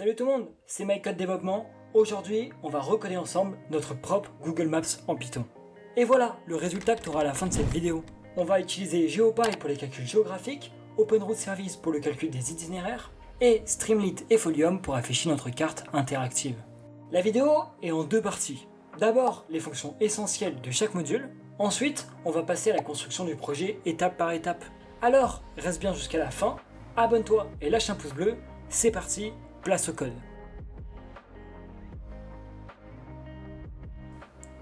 Salut tout le monde, c'est MyCode Développement. Aujourd'hui, on va recoder ensemble notre propre Google Maps en Python. Et voilà le résultat que tu auras à la fin de cette vidéo. On va utiliser GeoPy pour les calculs géographiques, OpenRoute Service pour le calcul des itinéraires, et Streamlit et Folium pour afficher notre carte interactive. La vidéo est en deux parties. D'abord, les fonctions essentielles de chaque module. Ensuite, on va passer à la construction du projet étape par étape. Alors, reste bien jusqu'à la fin, abonne-toi et lâche un pouce bleu. C'est parti, place au code.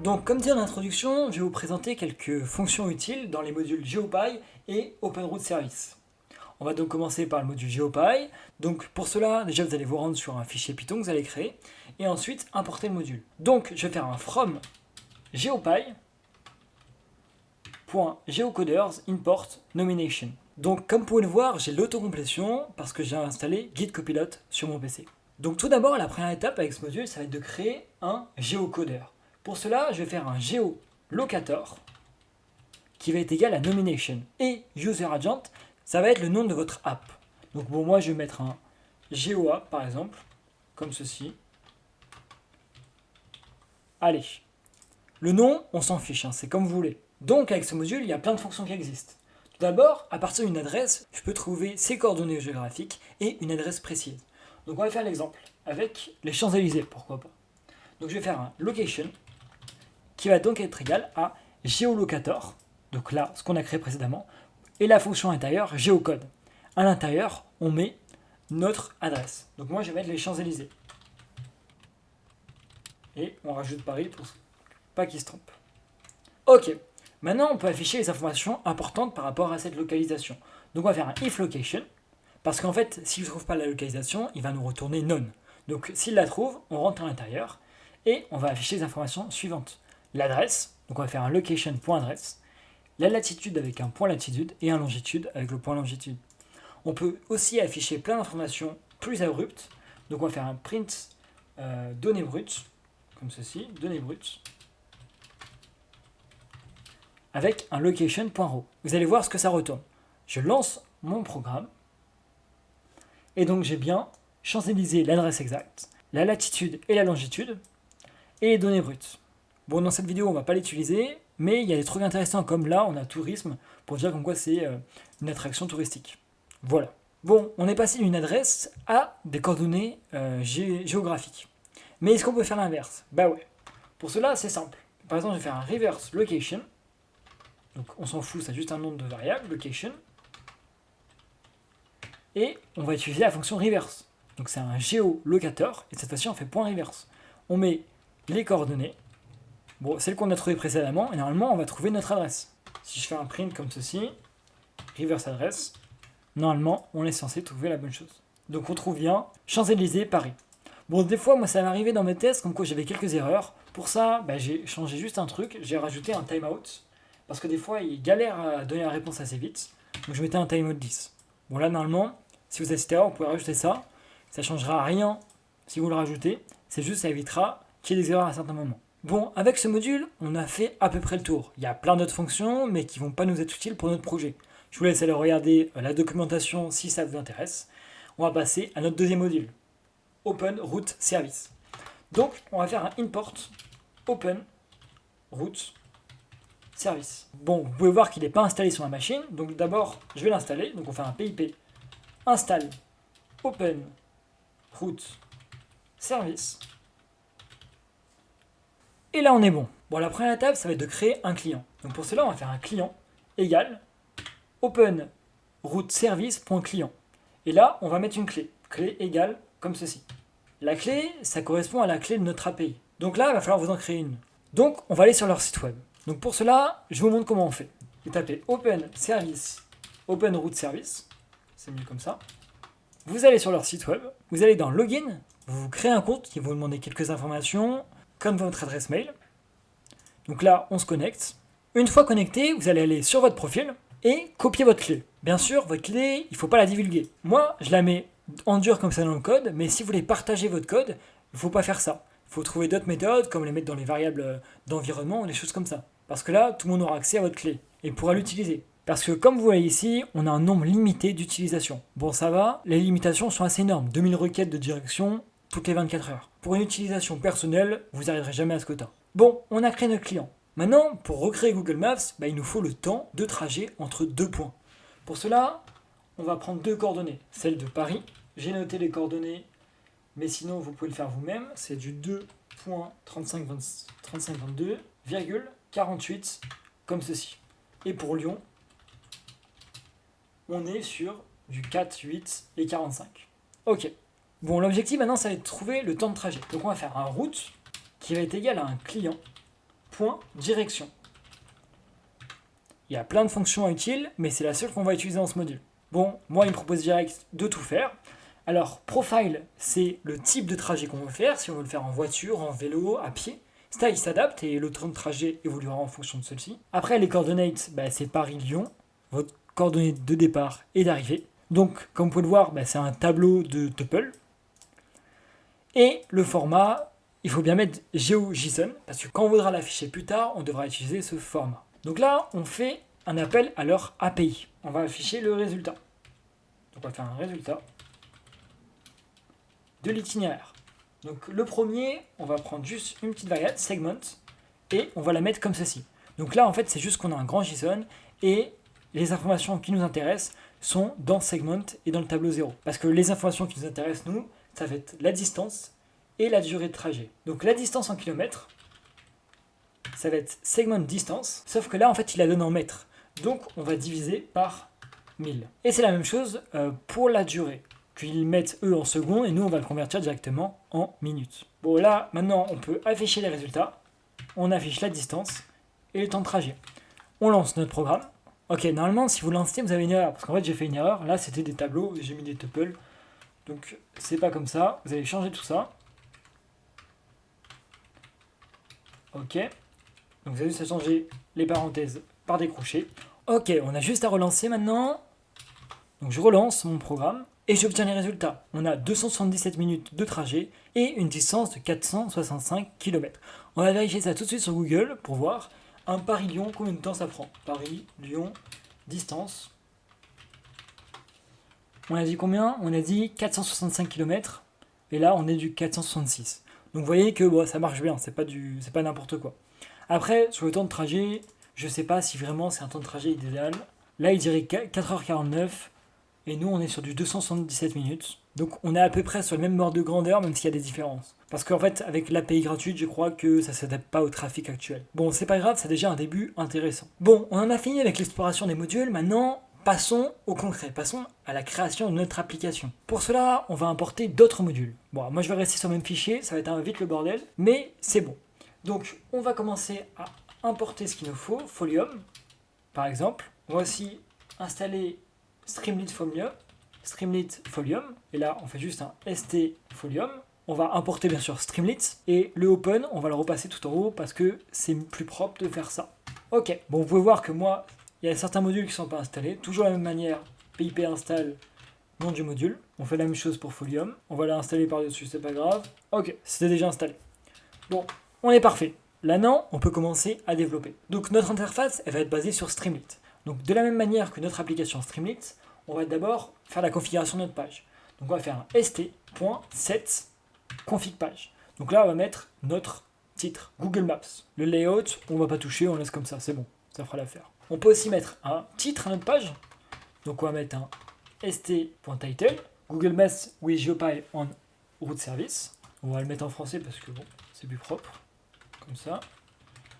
Donc comme dit en introduction, je vais vous présenter quelques fonctions utiles dans les modules GeoPy et OpenRoute Service. On va donc commencer par le module GeoPy. Donc pour cela, déjà vous allez vous rendre sur un fichier Python que vous allez créer et ensuite importer le module. Donc je vais faire un from geopy.geocoders import nomination. Donc comme vous pouvez le voir, j'ai l'autocomplétion parce que j'ai installé Git Copilot sur mon PC. Donc tout d'abord, la première étape avec ce module, ça va être de créer un géocodeur. Pour cela, je vais faire un geolocator qui va être égal à nomination. Et userAgent, ça va être le nom de votre app. Donc bon, moi je vais mettre un geoapp par exemple, comme ceci. Allez. Le nom, on s'en fiche, hein, c'est comme vous voulez. Donc avec ce module, il y a plein de fonctions qui existent. Tout d'abord, à partir d'une adresse, je peux trouver ses coordonnées géographiques et une adresse précise. Donc on va faire l'exemple avec les Champs-Élysées, pourquoi pas. Donc je vais faire un location qui va donc être égal à geolocator, donc là, ce qu'on a créé précédemment, et la fonction intérieure geocode. À l'intérieur, on met notre adresse. Donc moi, je vais mettre les Champs-Élysées. Et on rajoute Paris pour pas qu'il se trompe. Ok. Maintenant, on peut afficher les informations importantes par rapport à cette localisation. Donc on va faire un if location, parce qu'en fait, s'il ne trouve pas la localisation, il va nous retourner none. Donc s'il la trouve, on rentre à l'intérieur, et on va afficher les informations suivantes. L'adresse, donc on va faire un location.adresse, la latitude avec un point latitude, et un longitude avec le point longitude. On peut aussi afficher plein d'informations plus abruptes, donc on va faire un print données brutes, comme ceci, données brutes, avec un location.row. Vous allez voir ce que ça retourne. Je lance mon programme, et donc j'ai bien Champs-Élysées, l'adresse exacte, la latitude et la longitude, et les données brutes. Bon, dans cette vidéo, on ne va pas l'utiliser, mais il y a des trucs intéressants comme là, on a tourisme, pour dire comme quoi c'est une attraction touristique. Voilà. Bon, on est passé d'une adresse à des coordonnées géographiques. Mais est-ce qu'on peut faire l'inverse? Bah ouais. Pour cela, c'est simple. Par exemple, je vais faire un reverse location. Donc on s'en fout, c'est juste un nom de variable, location. Et on va utiliser la fonction reverse. Donc c'est un geolocator, et cette fois-ci on fait point reverse. On met les coordonnées. Bon, celle qu'on a trouvée précédemment, et normalement on va trouver notre adresse. Si je fais un print comme ceci, reverse adresse, normalement on est censé trouver la bonne chose. Donc on trouve bien Champs-Élysées, Paris. Bon, des fois, moi ça m'est arrivé dans mes tests, comme quoi j'avais quelques erreurs. Pour ça, j'ai changé juste un truc, j'ai rajouté un timeout. Parce que des fois, il galère à donner la réponse assez vite. Donc je mettais un timeout 10. Bon là, normalement, si vous avez cette erreur, vous pouvez rajouter ça. Ça ne changera rien si vous le rajoutez. C'est juste, ça évitera qu'il y ait des erreurs à certains moments. Bon, avec ce module, on a fait à peu près le tour. Il y a plein d'autres fonctions, mais qui ne vont pas nous être utiles pour notre projet. Je vous laisse aller regarder la documentation si ça vous intéresse. On va passer à notre deuxième module. OpenRoute Service. Donc, on va faire un import OpenRoute Service. Bon, vous pouvez voir qu'il n'est pas installé sur ma machine. Donc d'abord, je vais l'installer. Donc on fait un pip install OpenRoute Service. Et là, on est bon. Bon, la première étape, ça va être de créer un client. Donc pour cela, on va faire un client égal OpenRouteService.client. Et là, on va mettre une clé. Clé égale comme ceci. La clé, ça correspond à la clé de notre API. Donc là, il va falloir vous en créer une. Donc, on va aller sur leur site web. Donc pour cela, je vous montre comment on fait. Vous tapez OpenRoute Service. C'est mieux comme ça. Vous allez sur leur site web. Vous allez dans Login. Vous créez un compte qui va vous demander quelques informations, comme votre adresse mail. Donc là, on se connecte. Une fois connecté, vous allez aller sur votre profil et copier votre clé. Bien sûr, votre clé, il ne faut pas la divulguer. Moi, je la mets en dur comme ça dans le code, mais si vous voulez partager votre code, il ne faut pas faire ça. Il faut trouver d'autres méthodes, comme les mettre dans les variables d'environnement ou des choses comme ça. Parce que là, tout le monde aura accès à votre clé et pourra l'utiliser. Parce que comme vous voyez ici, on a un nombre limité d'utilisations. Bon, ça va, les limitations sont assez énormes. 2000 requêtes de direction toutes les 24 heures. Pour une utilisation personnelle, vous n'arriverez jamais à ce quota. Bon, on a créé notre client. Maintenant, pour recréer Google Maps, il nous faut le temps de trajet entre deux points. Pour cela, on va prendre deux coordonnées. Celle de Paris. J'ai noté les coordonnées, mais sinon vous pouvez le faire vous-même. C'est du 2.3522,48 comme ceci. Et pour Lyon, on est sur du 4, 8 et 45. Ok. Bon, l'objectif maintenant, ça va être de trouver le temps de trajet. Donc on va faire un route qui va être égal à un client, point, direction. Il y a plein de fonctions utiles, mais c'est la seule qu'on va utiliser dans ce module. Bon, moi, il me propose direct de tout faire. Alors, profile, c'est le type de trajet qu'on veut faire, si on veut le faire en voiture, en vélo, à pied. Ça, il s'adapte et le temps de trajet évoluera en fonction de celle-ci. Après, les coordonnates, c'est Paris-Lyon, votre coordonnée de départ et d'arrivée. Donc, comme vous pouvez le voir, c'est un tableau de tuple. Et le format, il faut bien mettre GeoJSON, parce que quand on voudra l'afficher plus tard, on devra utiliser ce format. Donc là, on fait un appel à leur API. On va afficher le résultat. Donc on va faire un résultat de l'itinéraire. Donc le premier, on va prendre juste une petite variable, segment, et on va la mettre comme ceci. Donc là, en fait, c'est juste qu'on a un grand JSON, et les informations qui nous intéressent sont dans segment et dans le tableau 0. Parce que les informations qui nous intéressent, nous, ça va être la distance et la durée de trajet. Donc la distance en kilomètres, ça va être segment distance, sauf que là, en fait, il la donne en mètres. Donc, on va diviser par 1000. Et c'est la même chose pour la durée. Qu'ils mettent eux en secondes et nous, on va le convertir directement en minutes. Bon, là, maintenant, on peut afficher les résultats. On affiche la distance et le temps de trajet. On lance notre programme. Ok, normalement, si vous lancez, vous avez une erreur. Parce qu'en fait, j'ai fait une erreur. Là, c'était des tableaux, j'ai mis des tuples. Donc, c'est pas comme ça. Vous allez changer tout ça. Ok. Donc vous avez juste à changer les parenthèses par des crochets. Ok, on a juste à relancer maintenant. Donc je relance mon programme et j'obtiens les résultats. On a 277 minutes de trajet et une distance de 465 km. On va vérifier ça tout de suite sur Google pour voir un Paris-Lyon, combien de temps ça prend. Paris-Lyon, distance. On a dit combien? On a dit 465 km et là on est du 466. Donc vous voyez que ça marche bien, c'est pas n'importe quoi. Après, sur le temps de trajet, je ne sais pas si vraiment c'est un temps de trajet idéal. Là, il dirait 4h49 et nous, on est sur du 277 minutes. Donc, on est à peu près sur le même ordre de grandeur, même s'il y a des différences. Parce qu'en fait, avec l'API gratuite, je crois que ça ne s'adapte pas au trafic actuel. Bon, c'est pas grave, c'est déjà un début intéressant. Bon, on en a fini avec l'exploration des modules. Maintenant, passons au concret. Passons à la création de notre application. Pour cela, on va importer d'autres modules. Bon, moi, je vais rester sur le même fichier, ça va être vite le bordel, mais c'est bon. Donc, on va commencer à importer ce qu'il nous faut, Folium, par exemple. On va aussi installer Streamlit Folium, et là, on fait juste un st Folium. On va importer bien sûr Streamlit, et le Open, on va le repasser tout en haut parce que c'est plus propre de faire ça. Ok, bon, vous pouvez voir que moi, il y a certains modules qui ne sont pas installés. Toujours de la même manière, pip install, nom du module. On fait la même chose pour Folium. On va l'installer par-dessus, c'est pas grave. Ok, c'était déjà installé. Bon. On est parfait. Là, non, on peut commencer à développer. Donc, notre interface, elle va être basée sur Streamlit. Donc, de la même manière que notre application Streamlit, on va d'abord faire la configuration de notre page. Donc, on va faire un st.set config page. Donc là, on va mettre notre titre, Google Maps. Le layout, on ne va pas toucher, on laisse comme ça, c'est bon, ça fera l'affaire. On peut aussi mettre un titre à notre page. Donc, on va mettre un st.title, Google Maps with GeoPy on route service. On va le mettre en français parce que bon, c'est plus propre. Comme ça.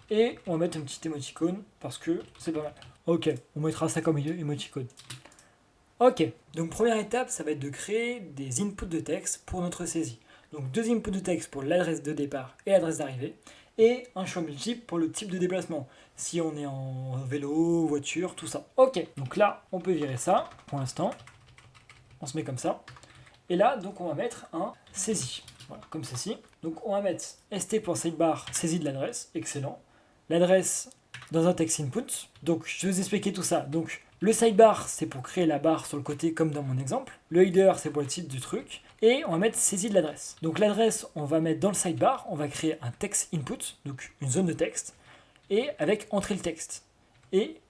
Et on va mettre un petit émoticône parce que c'est pas mal. Ok, on mettra ça comme émoticône. Ok, donc première étape, ça va être de créer des inputs de texte pour notre saisie. Donc 2 inputs de texte pour l'adresse de départ et l'adresse d'arrivée, et un choix multiple pour le type de déplacement. Si on est en vélo, voiture, tout ça. Ok, donc là, on peut virer ça pour l'instant. On se met comme ça. Et là, donc on va mettre un saisie. Voilà, comme ceci. Donc on va mettre st.sidebar saisie de l'adresse, excellent. L'adresse dans un text input. Donc je vais vous expliquer tout ça. Donc le sidebar, c'est pour créer la barre sur le côté comme dans mon exemple. Le header, c'est pour le titre du truc. Et on va mettre saisie de l'adresse. Donc l'adresse, on va mettre dans le sidebar, on va créer un text input, donc une zone de texte, et avec entrer le texte. Et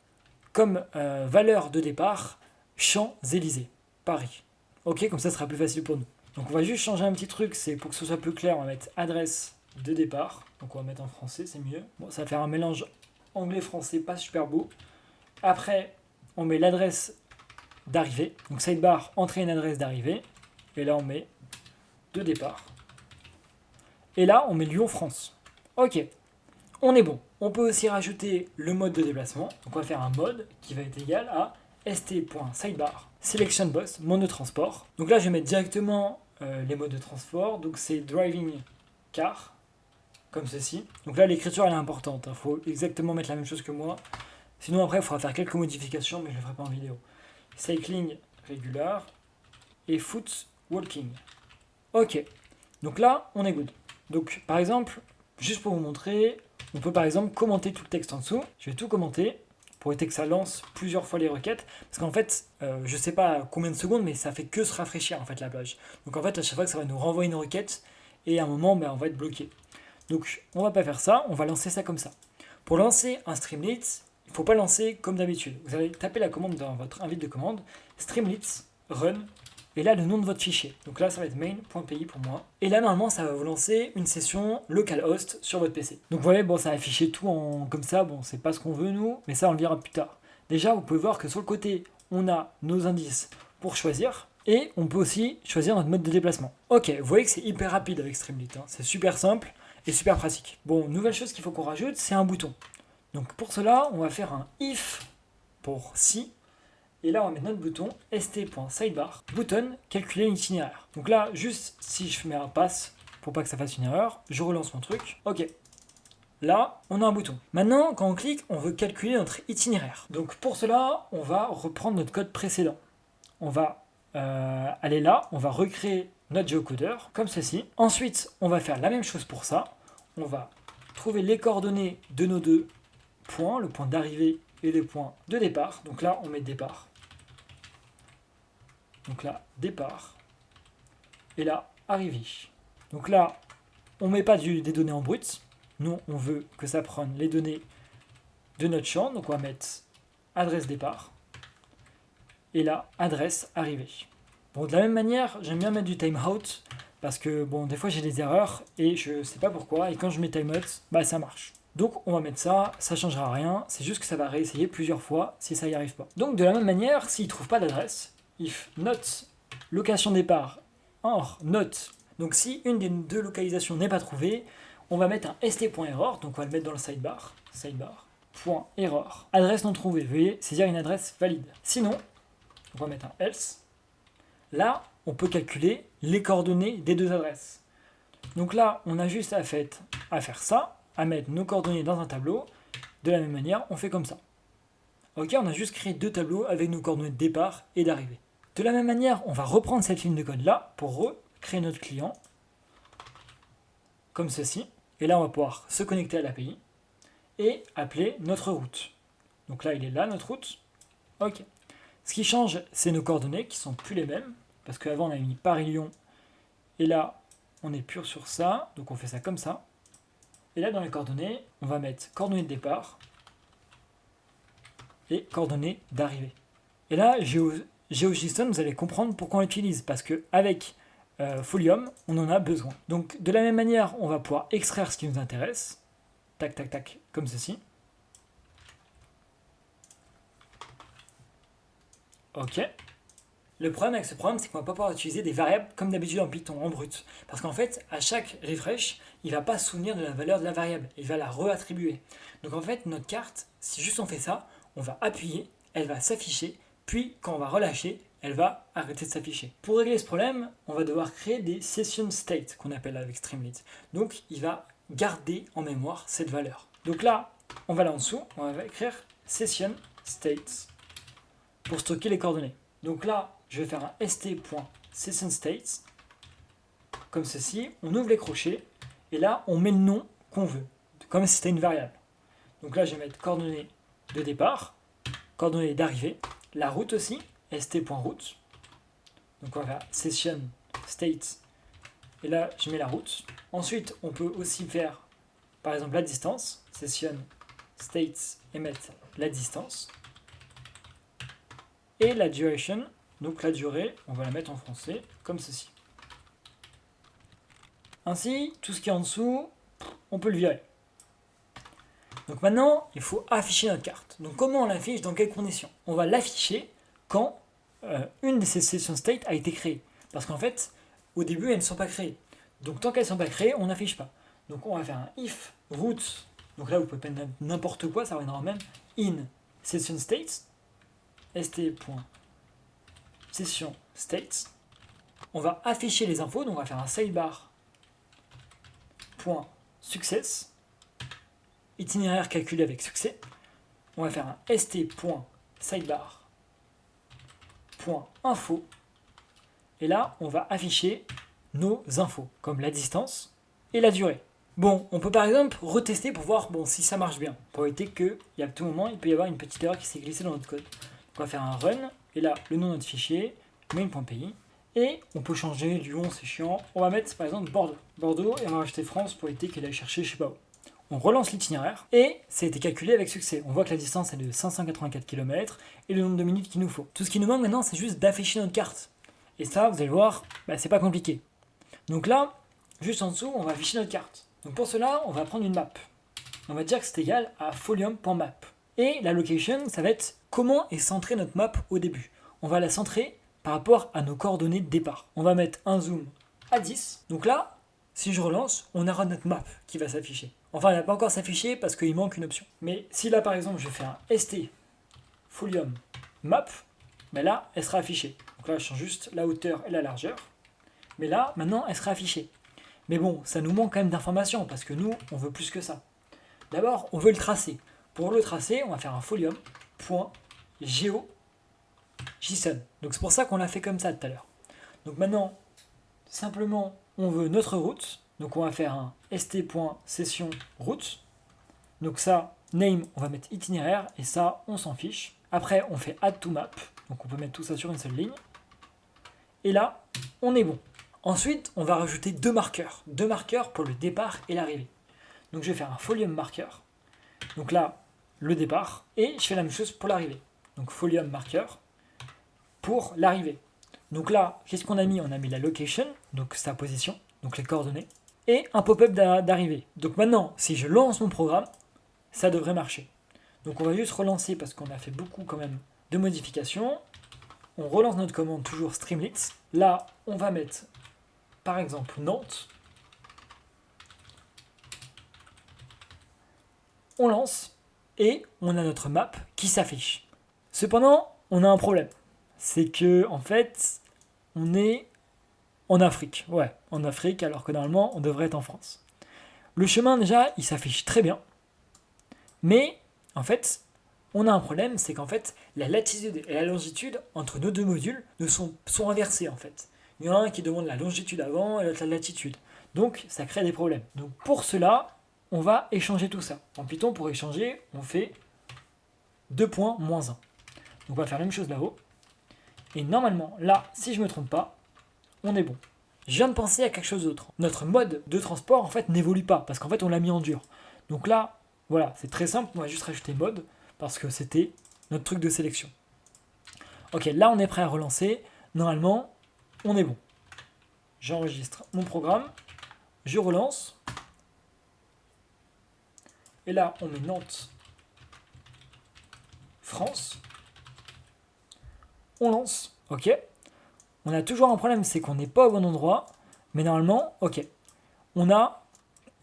comme valeur de départ Champs-Élysées, Paris. Ok, comme ça sera plus facile pour nous. Donc on va juste changer un petit truc, c'est pour que ce soit plus clair, on va mettre adresse de départ. Donc on va mettre en français, c'est mieux. Bon, ça va faire un mélange anglais-français pas super beau. Après, on met l'adresse d'arrivée. Donc sidebar, entrer une adresse d'arrivée. Et là, on met de départ. Et là, on met Lyon-France. Ok, on est bon. On peut aussi rajouter le mode de déplacement. Donc on va faire un mode qui va être égal à st.sidebar selection box, mode de transport. Donc là, je vais mettre directement les modes de transport. Donc c'est driving car, comme ceci. Donc là, l'écriture, elle est importante. Il faut exactement mettre la même chose que moi. Sinon, après, il faudra faire quelques modifications, mais je ne le ferai pas en vidéo. Cycling regular et foot walking. Ok, donc là, on est good. Donc, par exemple, juste pour vous montrer, on peut par exemple commenter tout le texte en dessous. Je vais tout commenter pour éviter que ça lance plusieurs fois les requêtes. Parce qu'en fait, je ne sais pas combien de secondes, mais ça fait que se rafraîchir en fait la page. Donc en fait, à chaque fois que ça va nous renvoyer une requête, et à un moment, on va être bloqué. Donc, on ne va pas faire ça, on va lancer ça comme ça. Pour lancer un Streamlit, il ne faut pas lancer comme d'habitude. Vous allez taper la commande dans votre invite de commande, Streamlit, run, et là le nom de votre fichier. Donc là ça va être main.py pour moi. Et là normalement ça va vous lancer une session localhost sur votre PC. Donc vous voyez, bon ça va afficher tout comme ça, bon c'est pas ce qu'on veut nous, mais ça on le verra plus tard. Déjà vous pouvez voir que sur le côté on a nos indices pour choisir, et on peut aussi choisir notre mode de déplacement. Ok, vous voyez que c'est hyper rapide avec Streamlit, hein. C'est super simple et super pratique. Bon, nouvelle chose qu'il faut qu'on rajoute, c'est un bouton. Donc pour cela, on va faire un if pour si, et là on va mettre notre bouton st.sidebar, button, calculer l'itinéraire. Donc là, juste si je mets un pass pour pas que ça fasse une erreur, je relance mon truc. Ok, là on a un bouton. Maintenant, quand on clique, on veut calculer notre itinéraire. Donc pour cela, on va reprendre notre code précédent. On va aller là, on va recréer notre géocodeur comme ceci. Ensuite, on va faire la même chose pour ça. On va trouver les coordonnées de nos deux points, le point d'arrivée et le point de départ. Donc là, on met départ. Donc là, départ. Et là, arrivée. Donc là, on ne met pas des données en brut. Nous, on veut que ça prenne les données de notre champ. Donc on va mettre adresse départ. Et là, adresse arrivée. Bon, de la même manière, j'aime bien mettre du timeout parce que bon, des fois j'ai des erreurs et je sais pas pourquoi. Et quand je mets timeout, bah ça marche. Donc on va mettre ça, ça changera rien, c'est juste que ça va réessayer plusieurs fois si ça y arrive pas. Donc de la même manière, s'il ne trouve pas d'adresse, if not location départ or not, donc si une des deux localisations n'est pas trouvée, on va mettre un st.error, donc on va le mettre dans le sidebar, point error, adresse non trouvée, vous voyez, c'est-à-dire une adresse valide. Sinon, on va mettre un else, là on peut calculer les coordonnées des deux adresses. Donc là, on a juste à faire ça, à mettre nos coordonnées dans un tableau. De la même manière, on fait comme ça. Ok, on a juste créé deux tableaux avec nos coordonnées de départ et d'arrivée. De la même manière, on va reprendre cette ligne de code là pour recréer notre client. Comme ceci. Et là, on va pouvoir se connecter à l'API et appeler notre route. Donc là, il est là, notre route. Ok. Ce qui change, c'est nos coordonnées qui sont plus les mêmes. Parce qu'avant, on avait mis Paris-Lyon. Et là, on est pur sur ça. Donc on fait ça comme ça. Et là, dans les coordonnées, on va mettre coordonnées de départ et coordonnées d'arrivée. Et là, GeoJSON, vous allez comprendre pourquoi on l'utilise. Parce qu'avec Folium, on en a besoin. Donc, de la même manière, on va pouvoir extraire ce qui nous intéresse. Tac, tac, tac, comme ceci. Ok. Le problème avec ce programme, c'est qu'on ne va pas pouvoir utiliser des variables comme d'habitude en Python, en brut. Parce qu'en fait, à chaque refresh, il ne va pas se souvenir de la valeur de la variable. Il va la réattribuer. Donc en fait, notre carte, si juste on fait ça, on va appuyer, elle va s'afficher, puis quand on va relâcher, elle va arrêter de s'afficher. Pour régler ce problème, on va devoir créer des session states qu'on appelle avec Streamlit. Donc il va garder en mémoire cette valeur. Donc là, on va là en dessous, on va écrire session states pour stocker les coordonnées. Donc là, je vais faire un st.sessionStates, comme ceci, on ouvre les crochets, et là, on met le nom qu'on veut, comme si c'était une variable. Donc là, je vais mettre coordonnées de départ, coordonnées d'arrivée, la route aussi, st.route. Donc on va faire sessionStates, et là, je mets la route. Ensuite, on peut aussi faire, par exemple, la distance, sessionStates, et mettre la distance. Et la duration, donc la durée, on va la mettre en français, comme ceci. Ainsi, tout ce qui est en dessous, on peut le virer. Donc maintenant, il faut afficher notre carte. Donc comment on l'affiche, dans quelles conditions? On va l'afficher quand une de ces session state a été créée. Parce qu'en fait, au début, elles ne sont pas créées. Donc tant qu'elles ne sont pas créées, on n'affiche pas. Donc on va faire un if root. Donc là, vous pouvez mettre n'importe quoi, ça reviendra même. In session states, st.session states. On va afficher les infos, donc on va faire un sidebar.success, itinéraire calculé avec succès. On va faire un st.sidebar.info. Et là, on va afficher nos infos, comme la distance et la durée. Bon, on peut par exemple retester pour voir si ça marche bien, pour éviter qu'à tout moment, il peut y avoir une petite erreur qui s'est glissée dans notre code. Donc on va faire un run, et là, le nom de notre fichier, main.py, et on peut changer du nom, c'est chiant. On va mettre par exemple Bordeaux, et on va rajouter France pour éviter qu'il aille chercher je sais pas où. On relance l'itinéraire, et ça a été calculé avec succès. On voit que la distance est de 584 km, et le nombre de minutes qu'il nous faut. Tout ce qui nous manque maintenant, c'est juste d'afficher notre carte. Et ça, vous allez voir, c'est pas compliqué. Donc là, juste en dessous, on va afficher notre carte. Donc pour cela, on va prendre une map. On va dire que c'est égal à folium.map. Et la location, ça va être comment est centrée notre map au début. On va la centrer par rapport à nos coordonnées de départ. On va mettre un zoom à 10. Donc là, si je relance, on aura notre map qui va s'afficher. Enfin, elle n'a pas encore s'afficher parce qu'il manque une option. Mais si là, par exemple, je fais un st folium map, là, elle sera affichée. Donc là, je change juste la hauteur et la largeur. Mais là, maintenant, elle sera affichée. Mais bon, ça nous manque quand même d'informations, parce que nous, on veut plus que ça. D'abord, on veut le tracer. Pour le tracer, on va faire un folium.geojson. Donc c'est pour ça qu'on l'a fait comme ça tout à l'heure. Donc maintenant, simplement, on veut notre route. Donc on va faire un st.session_route. Donc ça, name, on va mettre itinéraire, et ça, on s'en fiche. Après, on fait add to map. Donc on peut mettre tout ça sur une seule ligne. Et là, on est bon. Ensuite, on va rajouter deux marqueurs pour le départ et l'arrivée. Donc je vais faire un folium marqueur. Donc là, le départ, et je fais la même chose pour l'arrivée. Donc folium marqueur pour l'arrivée. Donc là, qu'est-ce qu'on a mis? On a mis la location, donc sa position, donc les coordonnées, et un pop-up d'arrivée. Donc maintenant, si je lance mon programme, ça devrait marcher. Donc on va juste relancer parce qu'on a fait beaucoup quand même de modifications. On relance notre commande toujours Streamlit. Là, on va mettre par exemple Nantes. On lance et on a notre map qui s'affiche. Cependant, on a un problème. C'est que en fait, on est en Afrique. Ouais, en Afrique, alors que normalement, on devrait être en France. Le chemin, déjà, il s'affiche très bien. Mais, en fait, on a un problème, c'est qu'en fait, la latitude et la longitude entre nos deux modules sont inversées, en fait. Il y en a un qui demande la longitude avant et l'autre la latitude. Donc, ça crée des problèmes. Donc, pour cela, on va échanger tout ça. En Python, pour échanger, on fait 2 points moins 1. Donc, on va faire la même chose là-haut. Et normalement, là, si je ne me trompe pas, on est bon. Je viens de penser à quelque chose d'autre. Notre mode de transport, en fait, n'évolue pas, parce qu'en fait, on l'a mis en dur. Donc là, voilà, c'est très simple, on va juste rajouter mode, parce que c'était notre truc de sélection. Ok, là, on est prêt à relancer. Normalement, on est bon. J'enregistre mon programme, je relance. Et là, on met Nantes, France. On lance, ok. On a toujours un problème, c'est qu'on n'est pas au bon endroit. Mais normalement, ok. On a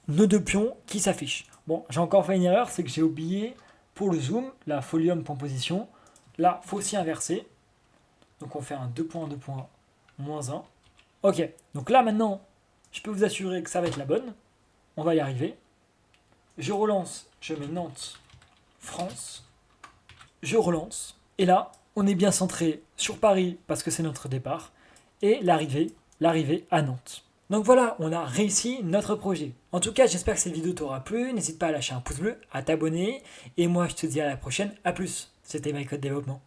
nos deux pions qui s'affichent. Bon, j'ai encore fait une erreur, c'est que j'ai oublié pour le zoom, la folium.position. Là, il faut aussi inverser. Donc on fait un 2 points, 2 points, moins 1. Ok, donc là maintenant, je peux vous assurer que ça va être la bonne. On va y arriver. Je relance, je mets Nantes, France. Je relance. Et là, on est bien centré sur Paris parce que c'est notre départ. Et l'arrivée à Nantes. Donc voilà, on a réussi notre projet. En tout cas, j'espère que cette vidéo t'aura plu. N'hésite pas à lâcher un pouce bleu, à t'abonner. Et moi, je te dis à la prochaine. À plus. C'était MyCode Développement.